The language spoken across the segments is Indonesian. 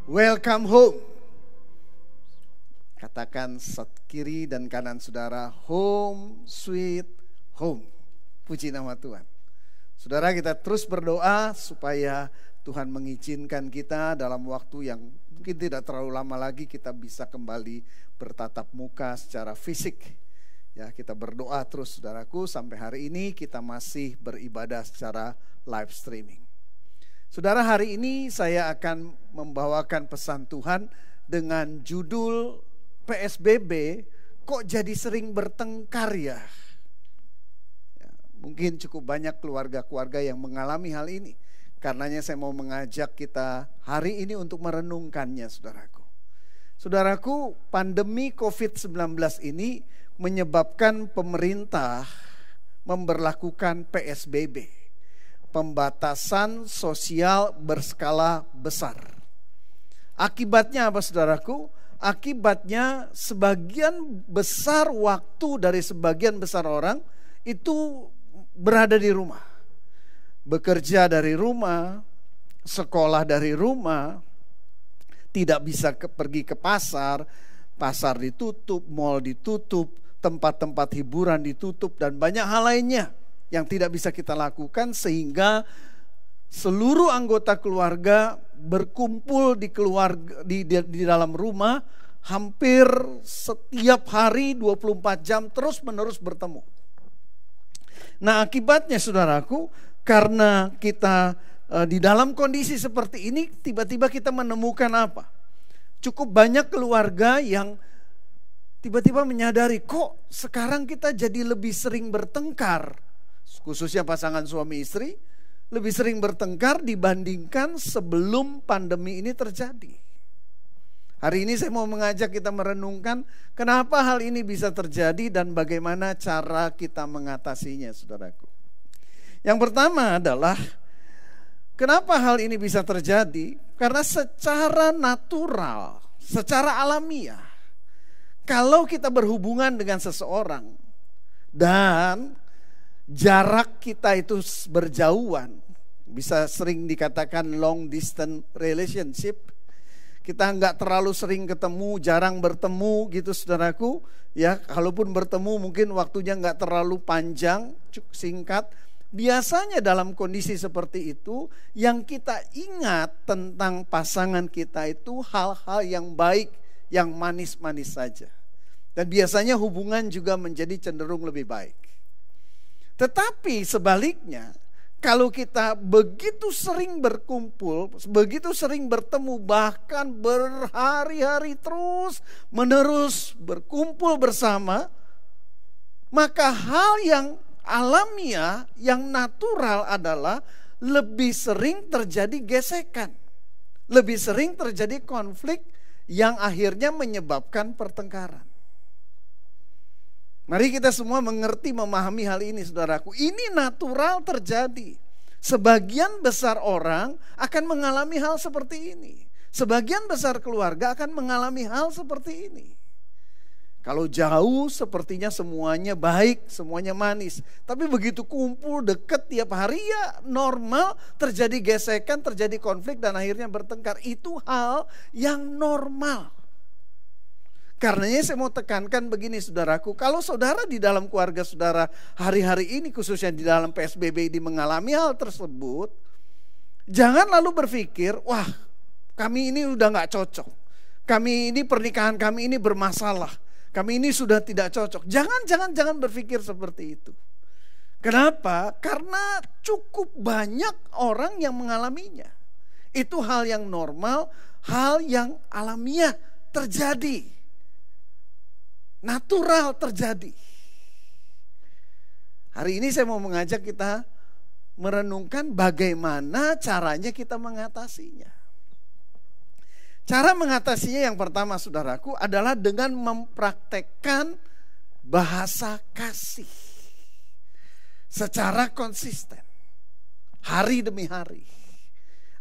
Welcome home. Katakan kiri dan kanan saudara, home sweet home. Puji nama Tuhan. Saudara, kita terus berdoa supaya Tuhan mengizinkan kita dalam waktu yang mungkin tidak terlalu lama lagi kita bisa kembali bertatap muka secara fisik. Ya, kita berdoa terus saudaraku, sampai hari ini kita masih beribadah secara live streaming. Saudara, hari ini saya akan membawakan pesan Tuhan dengan judul PSBB kok jadi sering bertengkar ya. Mungkin cukup banyak keluarga-keluarga yang mengalami hal ini. Karenanya saya mau mengajak kita hari ini untuk merenungkannya saudaraku. Saudaraku, pandemi COVID-19 ini menyebabkan pemerintah memberlakukan PSBB. Pembatasan sosial berskala besar. Akibatnya apa saudaraku? Akibatnya sebagian besar waktu dari sebagian besar orang itu berada di rumah. Bekerja dari rumah, sekolah dari rumah, tidak bisa pergi ke pasar, pasar ditutup, mal ditutup, tempat-tempat hiburan ditutup, dan banyak hal lainnya yang tidak bisa kita lakukan, sehingga seluruh anggota keluarga berkumpul di dalam rumah hampir setiap hari 24 jam terus-menerus bertemu. Nah, akibatnya saudaraku, karena kita di dalam kondisi seperti ini, tiba-tiba kita menemukan apa? Cukup banyak keluarga yang tiba-tiba menyadari, kok sekarang kita jadi lebih sering bertengkar. Khususnya pasangan suami istri lebih sering bertengkar dibandingkan sebelum pandemi ini terjadi. Hari ini saya mau mengajak kita merenungkan kenapa hal ini bisa terjadi dan bagaimana cara kita mengatasinya, saudaraku. Yang pertama adalah kenapa hal ini bisa terjadi? Karena secara natural, secara alamiah, kalau kita berhubungan dengan seseorang dan jarak kita itu berjauhan, bisa sering dikatakan long distance relationship. Kita nggak terlalu sering ketemu, jarang bertemu gitu saudaraku. Ya, kalaupun bertemu mungkin waktunya nggak terlalu panjang, cukup singkat. Biasanya dalam kondisi seperti itu, yang kita ingat tentang pasangan kita itu hal-hal yang baik, yang manis-manis saja. Dan biasanya hubungan juga menjadi cenderung lebih baik. Tetapi sebaliknya, kalau kita begitu sering berkumpul, begitu sering bertemu, bahkan berhari-hari terus menerus berkumpul bersama, maka hal yang alamiah, yang natural adalah lebih sering terjadi gesekan, lebih sering terjadi konflik yang akhirnya menyebabkan pertengkaran. Mari kita semua mengerti, memahami hal ini saudaraku. Ini natural terjadi. Sebagian besar orang akan mengalami hal seperti ini. Sebagian besar keluarga akan mengalami hal seperti ini. Kalau jauh sepertinya semuanya baik, semuanya manis. Tapi begitu kumpul dekat tiap hari ya normal, terjadi gesekan, terjadi konflik dan akhirnya bertengkar. Itu hal yang normal. Karenanya saya mau tekankan begini saudaraku, kalau saudara di dalam keluarga saudara hari-hari ini khususnya di dalam PSBB ini mengalami hal tersebut, jangan lalu berpikir, wah kami ini udah gak cocok, kami ini pernikahan kami ini bermasalah, kami ini sudah tidak cocok. Jangan berpikir seperti itu. Kenapa? Karena cukup banyak orang yang mengalaminya. Itu hal yang normal, hal yang alamiah terjadi. Natural terjadi. Hari ini saya mau mengajak kita merenungkan bagaimana caranya kita mengatasinya. Cara mengatasinya yang pertama saudaraku adalah dengan mempraktekkan bahasa kasih secara konsisten, hari demi hari.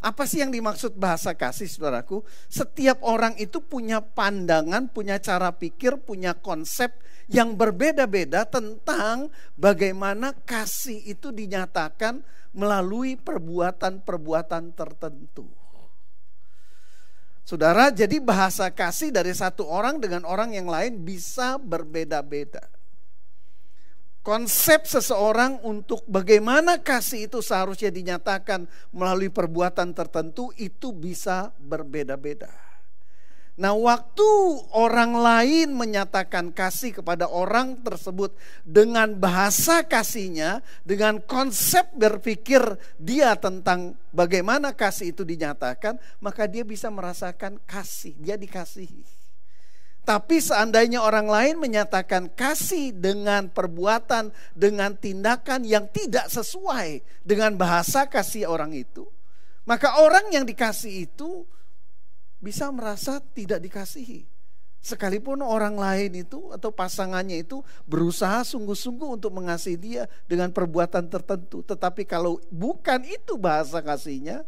Apa sih yang dimaksud bahasa kasih saudaraku? Setiap orang itu punya pandangan, punya cara pikir, punya konsep yang berbeda-beda tentang bagaimana kasih itu dinyatakan melalui perbuatan-perbuatan tertentu. Saudara, jadi bahasa kasih dari satu orang dengan orang yang lain bisa berbeda-beda. Konsep seseorang untuk bagaimana kasih itu seharusnya dinyatakan melalui perbuatan tertentu itu bisa berbeda-beda. Nah, waktu orang lain menyatakan kasih kepada orang tersebut dengan bahasa kasihnya, dengan konsep berpikir dia tentang bagaimana kasih itu dinyatakan, maka dia bisa merasakan kasih, dia dikasihi. Tapi seandainya orang lain menyatakan kasih dengan perbuatan, dengan tindakan yang tidak sesuai dengan bahasa kasih orang itu, maka orang yang dikasih itu bisa merasa tidak dikasihi. Sekalipun orang lain itu atau pasangannya itu berusaha sungguh-sungguh untuk mengasihi dia dengan perbuatan tertentu. Tetapi kalau bukan itu bahasa kasihnya,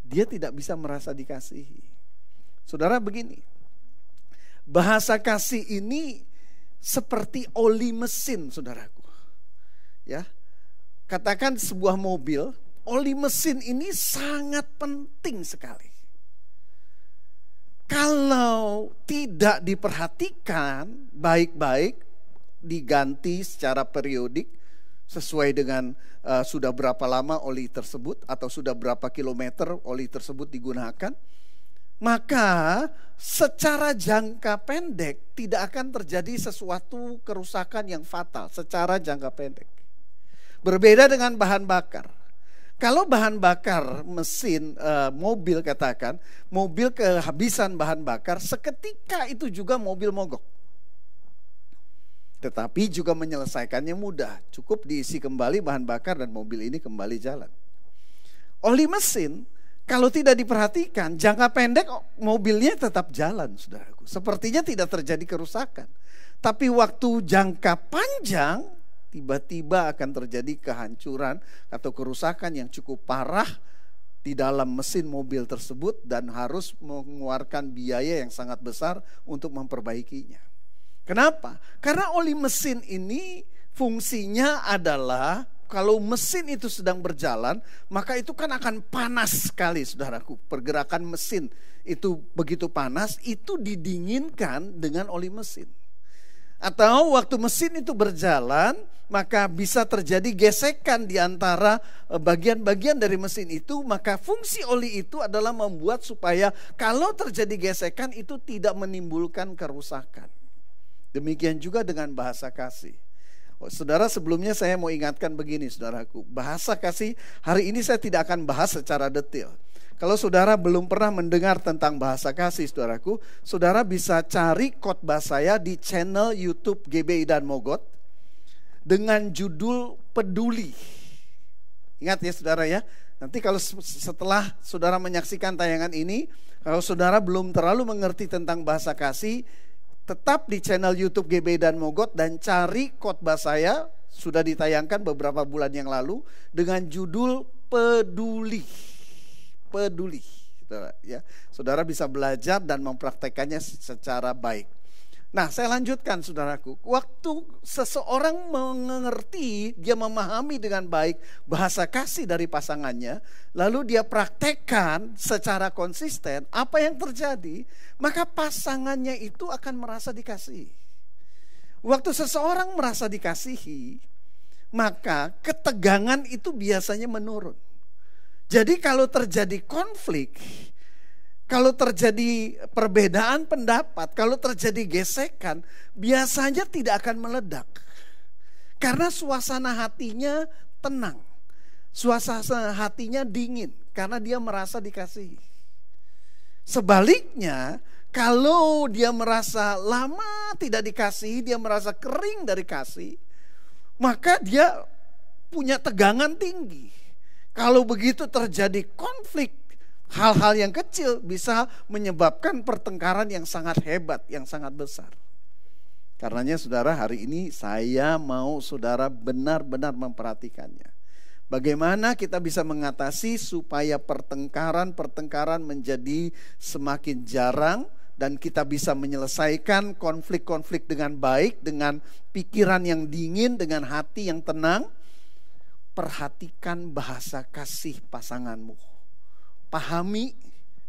dia tidak bisa merasa dikasihi. Saudara, begini, bahasa kasih ini seperti oli mesin, saudaraku. Ya, katakan sebuah mobil, oli mesin ini sangat penting sekali. Kalau tidak diperhatikan baik-baik, diganti secara periodik sesuai dengan sudah berapa lama oli tersebut atau sudah berapa kilometer oli tersebut digunakan, maka secara jangka pendek tidak akan terjadi sesuatu kerusakan yang fatal secara jangka pendek. Berbeda dengan bahan bakar. Kalau bahan bakar mesin mobil, katakan mobil kehabisan bahan bakar, seketika itu juga mobil mogok. Tetapi juga menyelesaikannya mudah, cukup diisi kembali bahan bakar dan mobil ini kembali jalan. Oli mesin kalau tidak diperhatikan, jangka pendek mobilnya tetap jalan, saudaraku. Sepertinya tidak terjadi kerusakan. Tapi waktu jangka panjang, tiba-tiba akan terjadi kehancuran atau kerusakan yang cukup parah di dalam mesin mobil tersebut dan harus mengeluarkan biaya yang sangat besar untuk memperbaikinya. Kenapa? Karena oli mesin ini fungsinya adalah kalau mesin itu sedang berjalan, maka itu kan akan panas sekali, saudaraku. Pergerakan mesin itu begitu panas, itu didinginkan dengan oli mesin. Atau waktu mesin itu berjalan, maka bisa terjadi gesekan di antara bagian-bagian dari mesin itu. Maka fungsi oli itu adalah membuat supaya kalau terjadi gesekan itu tidak menimbulkan kerusakan. Demikian juga dengan bahasa kasih. Saudara, sebelumnya saya mau ingatkan begini, saudaraku. Bahasa kasih hari ini saya tidak akan bahas secara detail. Kalau saudara belum pernah mendengar tentang bahasa kasih, saudaraku, saudara bisa cari khotbah saya di channel YouTube GBI dan Mogot dengan judul Peduli. Ingat ya, saudara ya. Nanti kalau setelah saudara menyaksikan tayangan ini, kalau saudara belum terlalu mengerti tentang bahasa kasih, tetap di channel YouTube GBI dan Mogot dan cari khotbah saya, sudah ditayangkan beberapa bulan yang lalu dengan judul Peduli. Peduli, saudara, ya. Saudara bisa belajar dan mempraktekannya secara baik. Nah, saya lanjutkan, saudaraku. Waktu seseorang mengerti, dia memahami dengan baik bahasa kasih dari pasangannya, lalu dia praktekkan secara konsisten, apa yang terjadi? Maka pasangannya itu akan merasa dikasihi. Waktu seseorang merasa dikasihi, maka ketegangan itu biasanya menurun. Jadi kalau terjadi konflik, kalau terjadi perbedaan pendapat, kalau terjadi gesekan, biasanya tidak akan meledak. Karena suasana hatinya tenang. Suasana hatinya dingin karena dia merasa dikasihi. Sebaliknya, kalau dia merasa lama tidak dikasihi, dia merasa kering dari kasih, maka dia punya tegangan tinggi. Kalau begitu terjadi konflik, hal-hal yang kecil bisa menyebabkan pertengkaran yang sangat hebat, yang sangat besar. Karenanya saudara, hari ini saya mau saudara benar-benar memperhatikannya. Bagaimana kita bisa mengatasi supaya pertengkaran menjadi semakin jarang dan kita bisa menyelesaikan konflik-konflik dengan baik, dengan pikiran yang dingin, dengan hati yang tenang. Perhatikan bahasa kasih pasanganmu. Pahami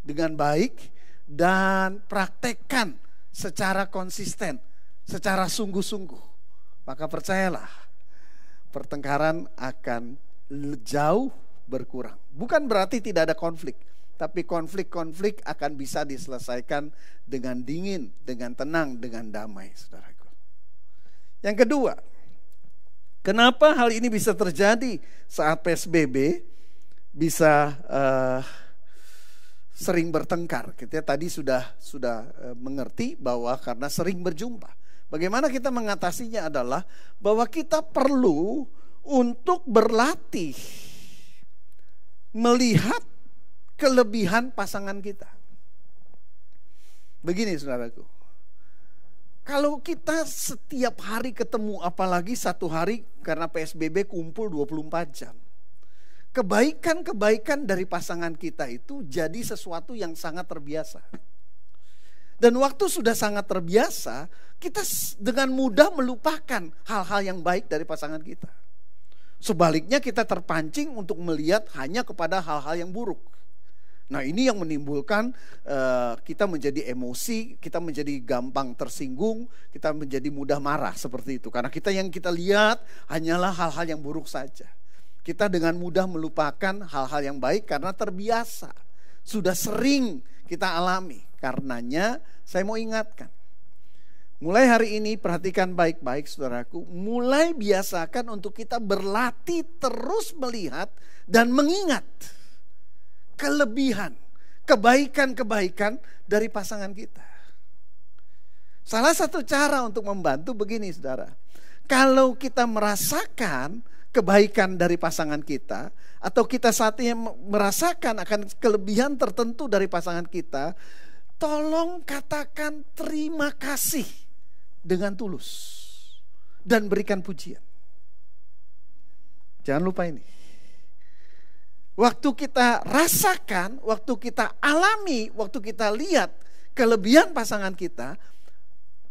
dengan baik dan praktekkan secara konsisten, secara sungguh-sungguh, maka percayalah, pertengkaran akan jauh berkurang. Bukan berarti tidak ada konflik, tapi konflik-konflik akan bisa diselesaikan dengan dingin, dengan tenang, dengan damai, saudaraku. Yang kedua, kenapa hal ini bisa terjadi saat PSBB bisa sering bertengkar? Kita tadi sudah mengerti bahwa karena sering berjumpa. Bagaimana kita mengatasinya adalah bahwa kita perlu untuk berlatih melihat kelebihan pasangan kita. Begini saudaraku, kalau kita setiap hari ketemu, apalagi satu hari karena PSBB kumpul 24 jam. Kebaikan-kebaikan dari pasangan kita itu jadi sesuatu yang sangat terbiasa. Dan waktu sudah sangat terbiasa, kita dengan mudah melupakan hal-hal yang baik dari pasangan kita. Sebaliknya kita terpancing untuk melihat hanya kepada hal-hal yang buruk. Nah ini yang menimbulkan kita menjadi emosi, kita menjadi gampang tersinggung, kita menjadi mudah marah seperti itu. Karena yang kita lihat hanyalah hal-hal yang buruk saja. Kita dengan mudah melupakan hal-hal yang baik karena terbiasa. Sudah sering kita alami. Karenanya saya mau ingatkan. Mulai hari ini perhatikan baik-baik saudaraku. Mulai biasakan untuk kita berlatih terus melihat dan mengingat kelebihan, kebaikan-kebaikan dari pasangan kita. Salah satu cara untuk membantu begini saudara. Kalau kita merasakan kebaikan dari pasangan kita, atau kita saat ini merasakan akan kelebihan tertentu dari pasangan kita, tolong katakan terima kasih dengan tulus dan berikan pujian. Jangan lupa ini. Waktu kita rasakan, waktu kita alami, waktu kita lihat kelebihan pasangan kita,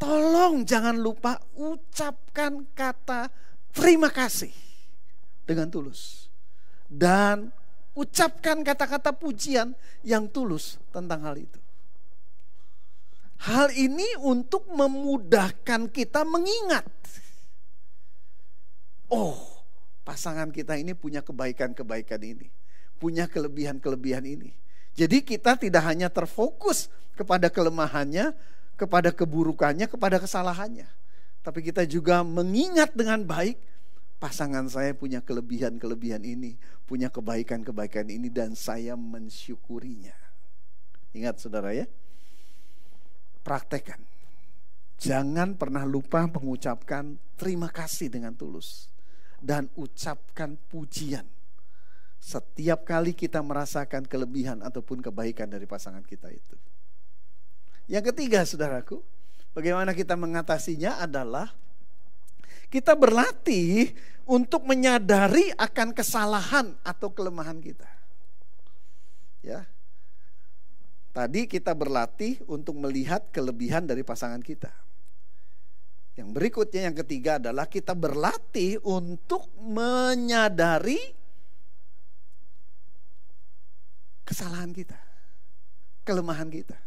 tolong jangan lupa ucapkan kata terima kasih dengan tulus. Dan ucapkan kata-kata pujian yang tulus tentang hal itu. Hal ini untuk memudahkan kita mengingat. Oh, pasangan kita ini punya kebaikan-kebaikan ini. Punya kelebihan-kelebihan ini. Jadi kita tidak hanya terfokus kepada kelemahannya, kepada keburukannya, kepada kesalahannya. Tapi kita juga mengingat dengan baik, pasangan saya punya kelebihan-kelebihan ini, punya kebaikan-kebaikan ini, dan saya mensyukurinya. Ingat saudara ya, praktekkan. Jangan pernah lupa mengucapkan terima kasih dengan tulus. Dan ucapkan pujian setiap kali kita merasakan kelebihan ataupun kebaikan dari pasangan kita itu. Yang ketiga saudaraku, bagaimana kita mengatasinya adalah kita berlatih untuk menyadari akan kesalahan atau kelemahan kita. Ya. Tadi kita berlatih untuk melihat kelebihan dari pasangan kita. Yang berikutnya, yang ketiga adalah kita berlatih untuk menyadari kesalahan kita, kelemahan kita.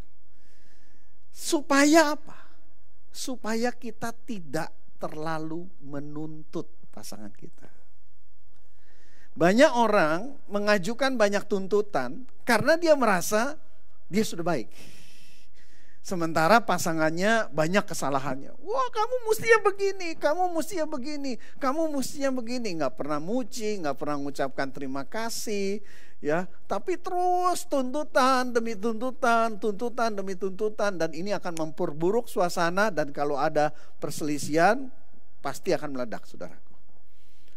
Supaya apa? Supaya kita tidak terlalu menuntut pasangan kita. Banyak orang mengajukan banyak tuntutan karena dia merasa dia sudah baik. Sementara pasangannya banyak kesalahannya. Wah, kamu mestinya begini, kamu mestinya begini, kamu mestinya begini. Gak pernah muji, gak pernah mengucapkan terima kasih. Ya, tapi terus tuntutan demi tuntutan, tuntutan demi tuntutan, dan ini akan memperburuk suasana, dan kalau ada perselisihan pasti akan meledak, saudaraku.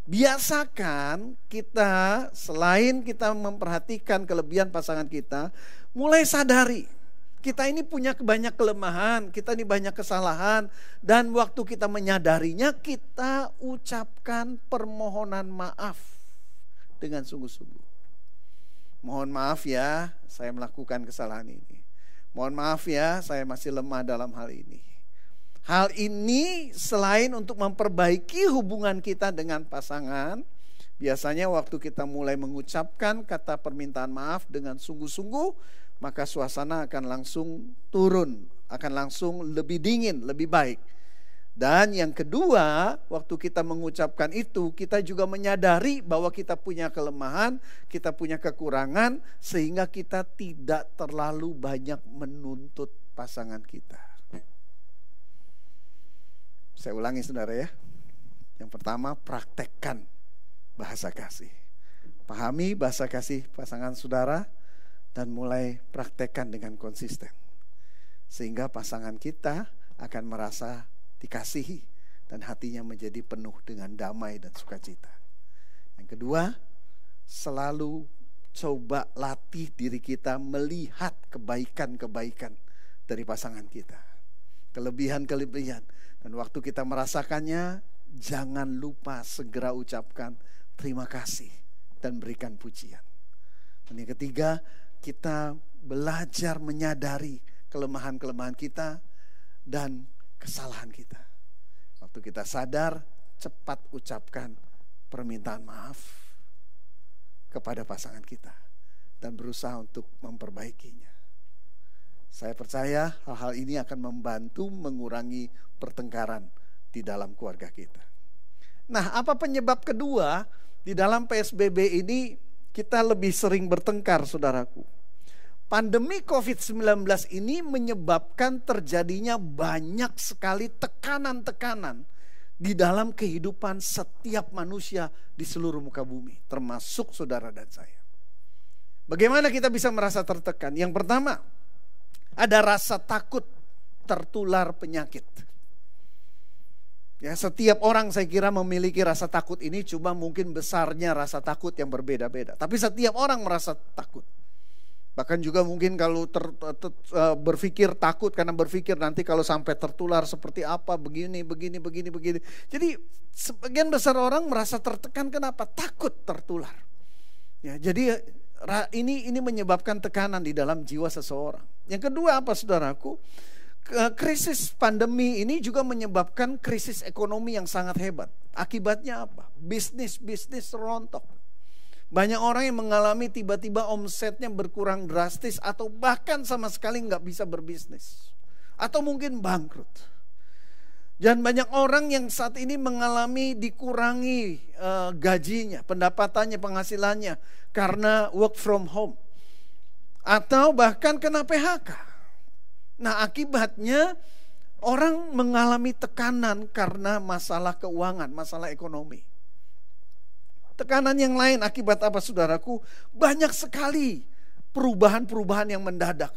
Biasakan kita, selain kita memperhatikan kelebihan pasangan kita, mulai sadari kita ini punya banyak kelemahan, kita ini banyak kesalahan, dan waktu kita menyadarinya kita ucapkan permohonan maaf dengan sungguh-sungguh. Mohon maaf ya, saya melakukan kesalahan ini. Mohon maaf ya, saya masih lemah dalam hal ini. Hal ini selain untuk memperbaiki hubungan kita dengan pasangan, biasanya waktu kita mulai mengucapkan kata permintaan maaf dengan sungguh-sungguh, maka suasana akan langsung turun, akan langsung lebih dingin, lebih baik. Dan yang kedua, waktu kita mengucapkan itu, kita juga menyadari bahwa kita punya kelemahan, kita punya kekurangan, sehingga kita tidak terlalu banyak menuntut pasangan kita. Saya ulangi saudara ya. Yang pertama, praktekkan bahasa kasih. Pahami bahasa kasih pasangan saudara dan mulai praktekkan dengan konsisten. Sehingga pasangan kita akan merasa dikasihi dan hatinya menjadi penuh dengan damai dan sukacita. Yang kedua, selalu coba latih diri kita melihat kebaikan-kebaikan dari pasangan kita. Kelebihan-kelebihan. Dan waktu kita merasakannya, jangan lupa segera ucapkan terima kasih dan berikan pujian. Dan yang ketiga, kita belajar menyadari kelemahan-kelemahan kita dan kesalahan kita. Waktu kita sadar, cepat ucapkan permintaan maaf kepada pasangan kita dan berusaha untuk memperbaikinya. Saya percaya hal-hal ini akan membantu mengurangi pertengkaran di dalam keluarga kita. Nah, apa penyebab kedua di dalam PSBB ini kita lebih sering bertengkar, saudaraku? Pandemi COVID-19 ini menyebabkan terjadinya banyak sekali tekanan-tekanan di dalam kehidupan setiap manusia di seluruh muka bumi, termasuk saudara dan saya. Bagaimana kita bisa merasa tertekan? Yang pertama, ada rasa takut tertular penyakit. Ya, setiap orang saya kira memiliki rasa takut ini, cuma mungkin besarnya rasa takut yang berbeda-beda. Tapi setiap orang merasa takut. Bahkan juga mungkin kalau berpikir takut karena berpikir nanti kalau sampai tertular seperti apa, begini. Jadi sebagian besar orang merasa tertekan, kenapa? Takut tertular. Ya, jadi ini menyebabkan tekanan di dalam jiwa seseorang. Yang kedua apa, saudaraku? Krisis pandemi ini juga menyebabkan krisis ekonomi yang sangat hebat. Akibatnya apa? Bisnis rontok. Banyak orang yang mengalami tiba-tiba omsetnya berkurang drastis atau bahkan sama sekali nggak bisa berbisnis. Atau mungkin bangkrut. Dan banyak orang yang saat ini mengalami dikurangi gajinya, pendapatannya, penghasilannya karena work from home. Atau bahkan kena PHK. Nah, akibatnya orang mengalami tekanan karena masalah keuangan, masalah ekonomi. Tekanan yang lain akibat apa, saudaraku? Banyak sekali perubahan-perubahan yang mendadak.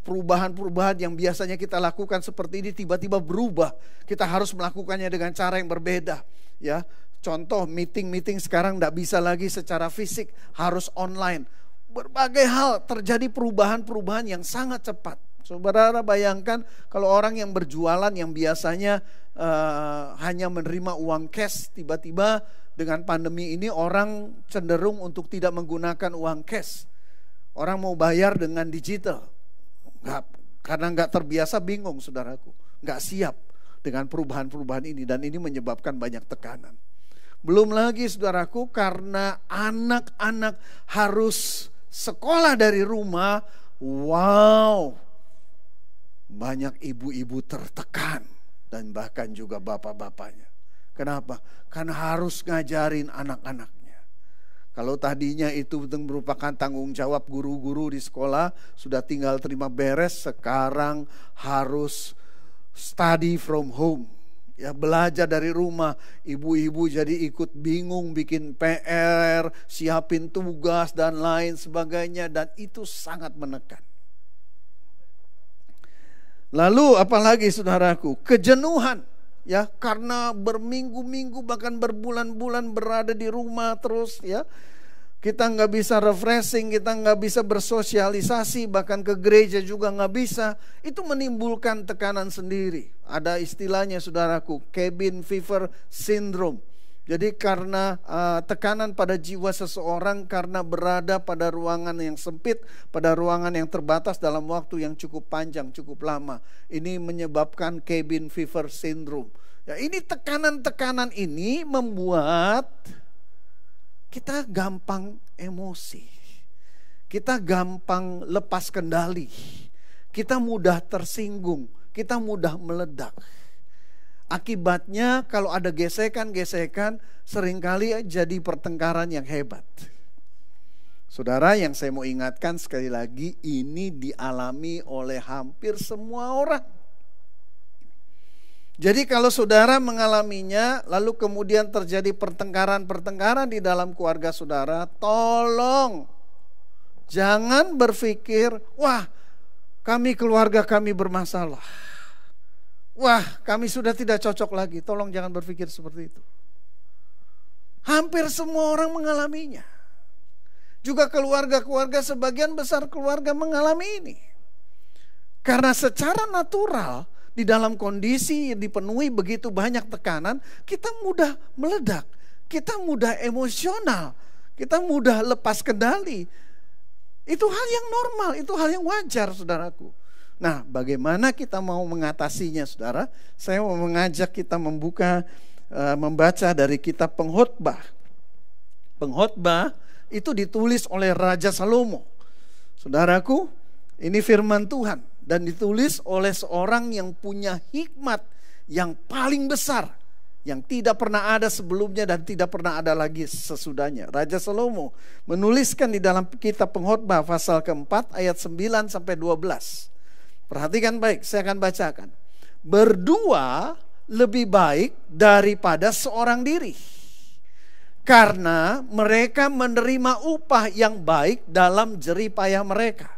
Perubahan-perubahan yang biasanya kita lakukan seperti ini tiba-tiba berubah. Kita harus melakukannya dengan cara yang berbeda. Ya, contoh meeting sekarang tidak bisa lagi secara fisik, harus online. Berbagai hal terjadi perubahan-perubahan yang sangat cepat. Saudara bayangkan kalau orang yang berjualan yang biasanya hanya menerima uang cash, tiba-tiba dengan pandemi ini orang cenderung untuk tidak menggunakan uang cash. Orang mau bayar dengan digital. Karena nggak terbiasa, bingung saudaraku. Nggak siap dengan perubahan-perubahan ini, dan ini menyebabkan banyak tekanan. Belum lagi saudaraku, karena anak-anak harus sekolah dari rumah, banyak ibu-ibu tertekan dan bahkan juga bapak-bapaknya. Kenapa? Karena harus ngajarin anak-anaknya. Kalau tadinya itu merupakan tanggung jawab guru-guru di sekolah, sudah tinggal terima beres, sekarang harus study from home. Ya, belajar dari rumah. Ibu-ibu jadi ikut bingung bikin PR, siapin tugas dan lain sebagainya, dan itu sangat menekan. Lalu apalagi saudaraku, kejenuhan, ya, karena berminggu-minggu bahkan berbulan-bulan berada di rumah terus, ya. Kita nggak bisa refreshing, kita nggak bisa bersosialisasi, bahkan ke gereja juga nggak bisa. Itu menimbulkan tekanan sendiri. Ada istilahnya saudaraku, cabin fever syndrome. Jadi karena tekanan pada jiwa seseorang karena berada pada ruangan yang sempit, pada ruangan yang terbatas dalam waktu yang cukup panjang, cukup lama. Ini menyebabkan cabin fever syndrome. Ya, ini tekanan-tekanan ini membuat kita gampang emosi. kita gampang lepas kendali, kita mudah tersinggung, kita mudah meledak. Akibatnya kalau ada gesekan-gesekan seringkali jadi pertengkaran yang hebat. Saudara, yang saya mau ingatkan sekali lagi, ini dialami oleh hampir semua orang. Jadi kalau saudara mengalaminya, lalu kemudian terjadi pertengkaran-pertengkaran di dalam keluarga saudara, tolong jangan berpikir, wah keluarga kami bermasalah. Wah kami sudah tidak cocok lagi. Tolong jangan berpikir seperti itu. Hampir semua orang mengalaminya. Juga keluarga-keluarga, sebagian besar keluarga mengalami ini. Karena secara natural, di dalam kondisi yang dipenuhi begitu banyak tekanan, kita mudah meledak, kita mudah emosional, kita mudah lepas kendali. Itu hal yang normal, itu hal yang wajar, saudaraku. Nah, bagaimana kita mau mengatasinya, saudara? Saya mau mengajak kita membaca dari kitab Pengkhotbah. Pengkhotbah itu ditulis oleh Raja Salomo. Saudaraku, ini firman Tuhan. Dan ditulis oleh seorang yang punya hikmat yang paling besar, yang tidak pernah ada sebelumnya dan tidak pernah ada lagi sesudahnya. Raja Salomo menuliskan di dalam kitab Pengkhotbah pasal keempat ayat 9 sampai 12. Perhatikan baik, saya akan bacakan. Berdua lebih baik daripada seorang diri, karena mereka menerima upah yang baik dalam jerih payah mereka.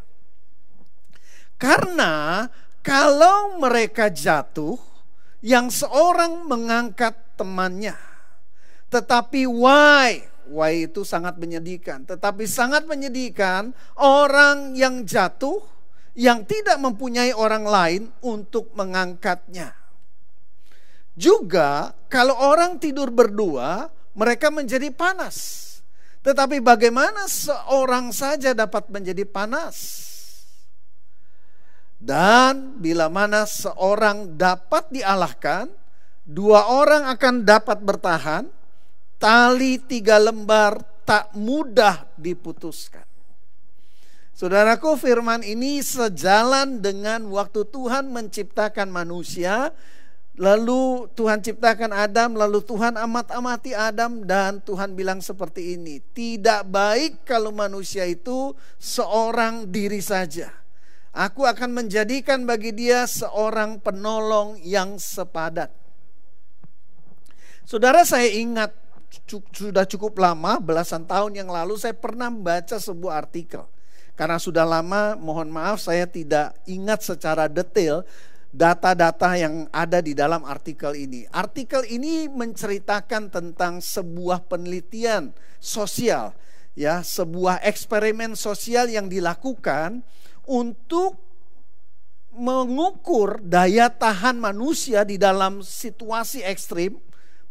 Karena kalau mereka jatuh, yang seorang mengangkat temannya. Tetapi why itu sangat menyedihkan. Tetapi sangat menyedihkan orang yang jatuh, yang tidak mempunyai orang lain untuk mengangkatnya. Juga kalau orang tidur berdua, mereka menjadi panas. Tetapi bagaimana seorang saja dapat menjadi panas? Dan bila mana seorang dapat dialahkan, dua orang akan dapat bertahan. Tali 3 lembar tak mudah diputuskan. Saudaraku, firman ini sejalan dengan waktu Tuhan menciptakan manusia. Lalu Tuhan ciptakan Adam, lalu Tuhan amat-amati Adam, dan Tuhan bilang seperti ini, tidak baik kalau manusia itu seorang diri saja. Aku akan menjadikan bagi dia seorang penolong yang sepadan. Saudara, saya ingat sudah cukup lama, belasan tahun yang lalu saya pernah membaca sebuah artikel. Karena sudah lama, mohon maaf saya tidak ingat secara detail data-data yang ada di dalam artikel ini. Artikel ini menceritakan tentang sebuah penelitian sosial, ya, sebuah eksperimen sosial yang dilakukan untuk mengukur daya tahan manusia di dalam situasi ekstrim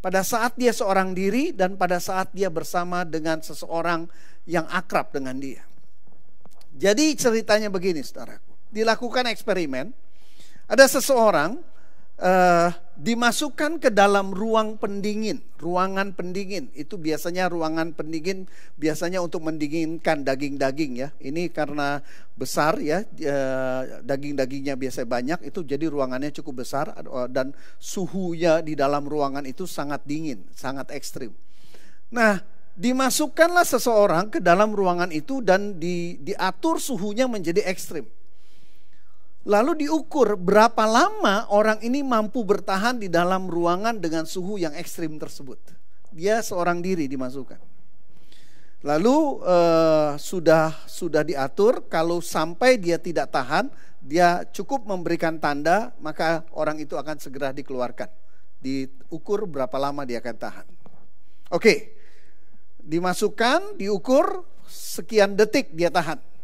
pada saat dia seorang diri dan pada saat dia bersama dengan seseorang yang akrab dengan dia. Jadi ceritanya begini, saudaraku. Dilakukan eksperimen, ada seseorang dimasukkan ke dalam ruangan pendingin. Itu biasanya ruangan pendingin biasanya untuk mendinginkan daging-daging, ya. Ini karena besar, ya, daging-dagingnya biasa banyak, itu jadi ruangannya cukup besar dan suhunya di dalam ruangan itu sangat dingin, sangat ekstrim. Nah, dimasukkanlah seseorang ke dalam ruangan itu dan diatur suhunya menjadi ekstrim. Lalu diukur berapa lama orang ini mampu bertahan di dalam ruangan dengan suhu yang ekstrim tersebut. Dia seorang diri dimasukkan. Lalu sudah diatur, kalau sampai dia tidak tahan, dia cukup memberikan tanda, maka orang itu akan segera dikeluarkan. Diukur berapa lama dia akan tahan. Oke, dimasukkan, diukur sekian detik dia tahan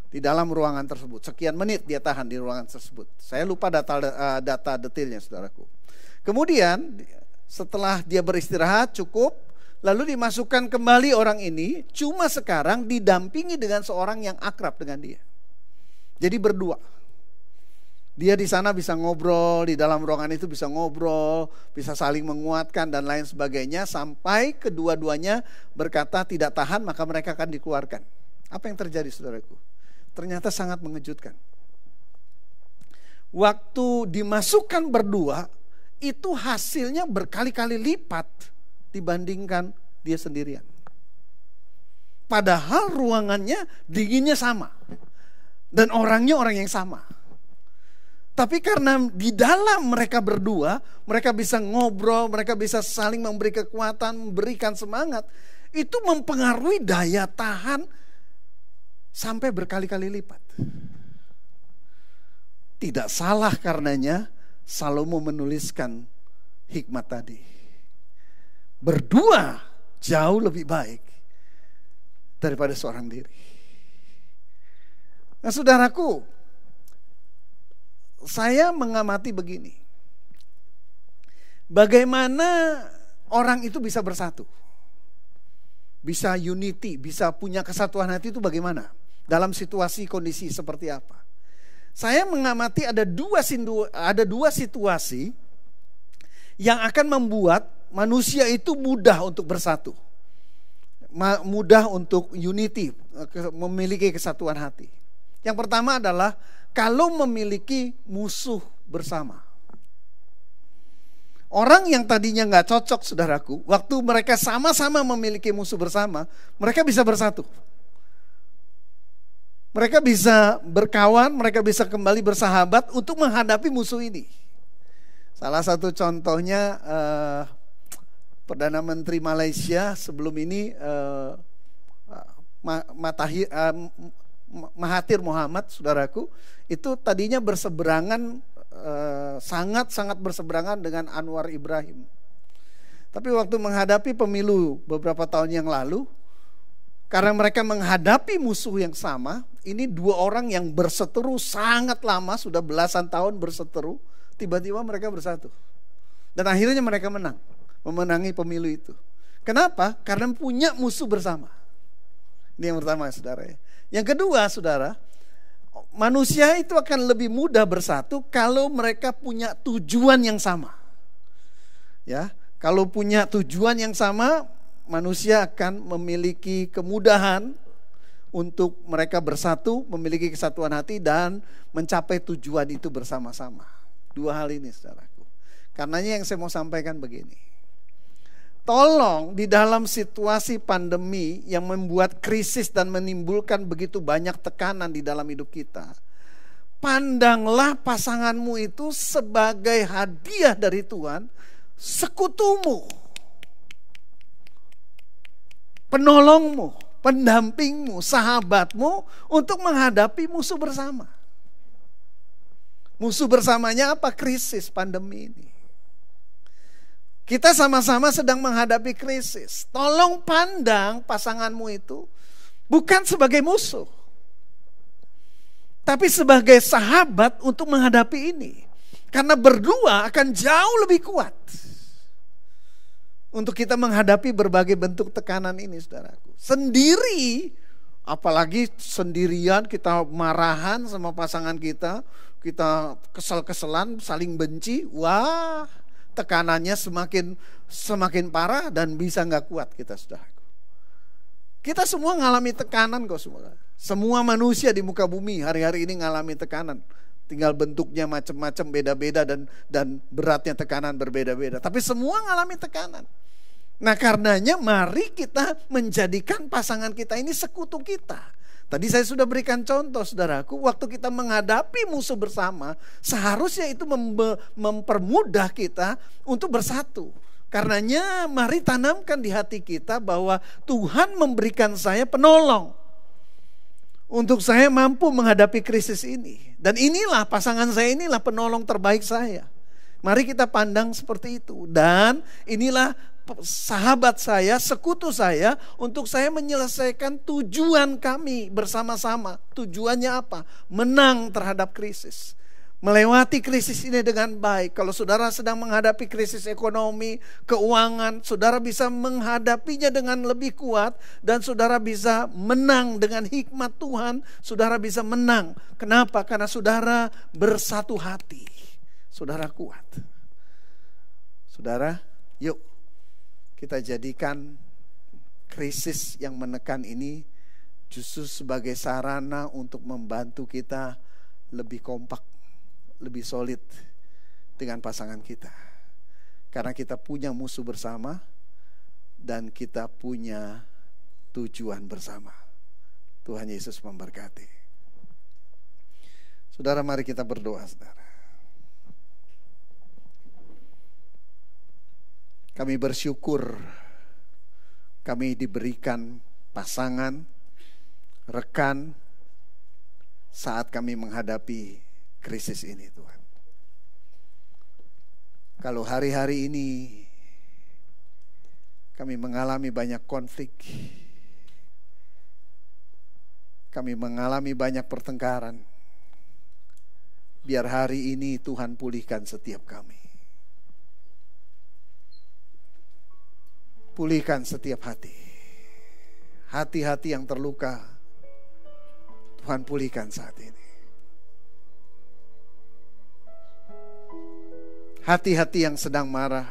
di dalam ruangan tersebut. Sekian menit dia tahan di ruangan tersebut. Saya lupa data detailnya, saudaraku. Kemudian setelah dia beristirahat cukup, lalu dimasukkan kembali orang ini. Cuma sekarang didampingi dengan seorang yang akrab dengan dia. Jadi berdua. Dia di sana bisa ngobrol, di dalam ruangan itu bisa ngobrol, bisa saling menguatkan dan lain sebagainya, sampai kedua-duanya berkata tidak tahan, maka mereka akan dikeluarkan. Apa yang terjadi saudaraku? Ternyata sangat mengejutkan. Waktu dimasukkan berdua, itu hasilnya berkali-kali lipat dibandingkan dia sendirian. Padahal ruangannya dinginnya sama. Dan orangnya orang yang sama. Tapi karena di dalam mereka berdua, mereka bisa ngobrol, mereka bisa saling memberi kekuatan, memberikan semangat. Itu mempengaruhi daya tahan sampai berkali-kali lipat. Tidak salah karenanya Salomo menuliskan hikmat tadi. Berdua jauh lebih baik daripada seorang diri. Nah saudaraku, saya mengamati begini. Bagaimana orang itu bisa bersatu? Bisa unity, bisa punya kesatuan hati itu bagaimana? Dalam situasi kondisi seperti apa? Saya mengamati ada dua situasi yang akan membuat manusia itu mudah untuk bersatu. Mudah untuk unity, memiliki kesatuan hati. Yang pertama adalah kalau memiliki musuh bersama. Orang yang tadinya gak cocok saudaraku, waktu mereka sama-sama memiliki musuh bersama, mereka bisa bersatu. Mereka bisa berkawan, mereka bisa kembali bersahabat untuk menghadapi musuh ini. Salah satu contohnya Perdana Menteri Malaysia sebelum ini Mahathir Mohamad, saudaraku, itu tadinya berseberangan, sangat-sangat berseberangan dengan Anwar Ibrahim. Tapi waktu menghadapi pemilu beberapa tahun yang lalu, karena mereka menghadapi musuh yang sama, ini dua orang yang berseteru sangat lama, sudah belasan tahun berseteru, tiba-tiba mereka bersatu. Dan akhirnya mereka memenangi pemilu itu. Kenapa? Karena punya musuh bersama. Ini yang pertama, saudara ya. Yang kedua, saudara, manusia itu akan lebih mudah bersatu kalau mereka punya tujuan yang sama. Ya, kalau punya tujuan yang sama, manusia akan memiliki kemudahan untuk mereka bersatu, memiliki kesatuan hati dan mencapai tujuan itu bersama-sama. Dua hal ini, saudaraku. Karenanya yang saya mau sampaikan begini. Tolong di dalam situasi pandemi yang membuat krisis dan menimbulkan begitu banyak tekanan di dalam hidup kita, pandanglah pasanganmu itu sebagai hadiah dari Tuhan, sekutumu, penolongmu, pendampingmu, sahabatmu untuk menghadapi musuh bersama. Musuh bersamanya apa? Krisis pandemi ini. Kita sama-sama sedang menghadapi krisis. Tolong pandang pasanganmu itu bukan sebagai musuh, tapi sebagai sahabat untuk menghadapi ini. Karena berdua akan jauh lebih kuat untuk kita menghadapi berbagai bentuk tekanan ini, saudaraku. Sendiri, apalagi sendirian kita marahan sama pasangan kita kesel-keselan, saling benci, wah, tekanannya semakin parah dan bisa nggak kuat kita, saudaraku. Kita semua ngalami tekanan kok semua. Semua manusia di muka bumi hari-hari ini ngalami tekanan. Tinggal bentuknya macam-macam, beda-beda dan beratnya tekanan berbeda-beda. Tapi semua ngalami tekanan. Nah karenanya mari kita menjadikan pasangan kita ini sekutu kita. Tadi saya sudah berikan contoh, saudaraku, waktu kita menghadapi musuh bersama, seharusnya itu mempermudah kita untuk bersatu. Karenanya mari tanamkan di hati kita bahwa Tuhan memberikan saya penolong untuk saya mampu menghadapi krisis ini. Dan inilah pasangan saya, inilah penolong terbaik saya. Mari kita pandang seperti itu. Dan inilah sahabat saya, sekutu saya, untuk saya menyelesaikan tujuan kami bersama-sama. Tujuannya apa? Menang terhadap krisis, melewati krisis ini dengan baik. Kalau saudara sedang menghadapi krisis ekonomi, keuangan, saudara bisa menghadapinya dengan lebih kuat dan saudara bisa menang dengan hikmat Tuhan. Saudara bisa menang. Kenapa? Karena saudara bersatu hati. Saudara kuat. Saudara, yuk kita jadikan krisis yang menekan ini justru sebagai sarana untuk membantu kita lebih kompak, lebih solid dengan pasangan kita. Karena kita punya musuh bersama dan kita punya tujuan bersama. Tuhan Yesus memberkati. Saudara, mari kita berdoa, saudara. Kami bersyukur kami diberikan pasangan, rekan saat kami menghadapi krisis ini, Tuhan. Kalau hari-hari ini kami mengalami banyak konflik, kami mengalami banyak pertengkaran, biar hari ini Tuhan pulihkan setiap kami. Pulihkan setiap hati. Hati-hati yang terluka, Tuhan pulihkan saat ini. Hati-hati yang sedang marah,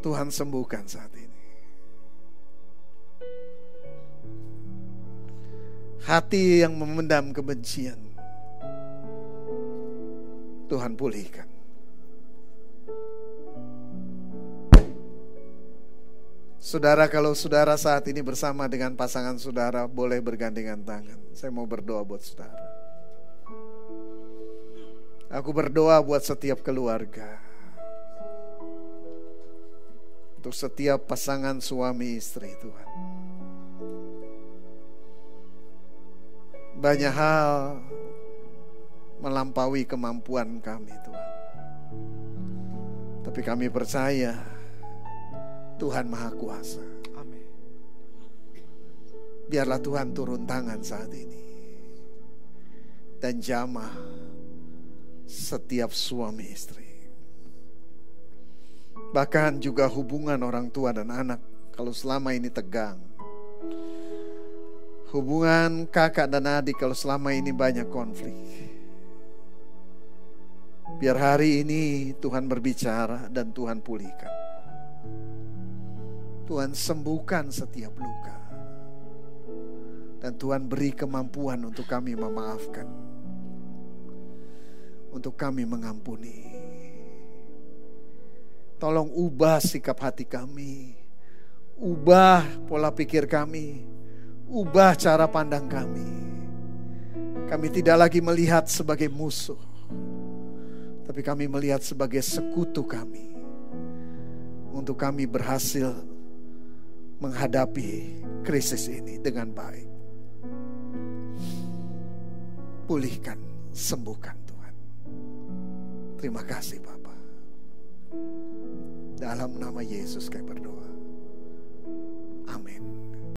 Tuhan sembuhkan saat ini. Hati yang memendam kebencian, Tuhan pulihkan. Saudara, kalau saudara saat ini bersama dengan pasangan saudara, boleh bergandengan tangan. Saya mau berdoa buat saudara. Aku berdoa buat setiap keluarga, untuk setiap pasangan suami istri, Tuhan. Banyak hal melampaui kemampuan kami, Tuhan. Tapi kami percaya Tuhan Maha Kuasa. Amin. Biarlah Tuhan turun tangan saat ini dan jamah setiap suami istri. Bahkan juga hubungan orang tua dan anak, kalau selama ini tegang. Hubungan kakak dan adik kalau selama ini banyak konflik. Biar hari ini Tuhan berbicara dan Tuhan pulihkan. Tuhan sembuhkan setiap luka. Dan Tuhan beri kemampuan untuk kami memaafkan, untuk kami mengampuni. Tolong ubah sikap hati kami, ubah pola pikir kami, ubah cara pandang kami. Kami tidak lagi melihat sebagai musuh, tapi kami melihat sebagai sekutu kami, untuk kami berhasil menghadapi krisis ini dengan baik. Pulihkan, sembuhkan Tuhan. Terima kasih Bapa. Dalam nama Yesus kami berdoa.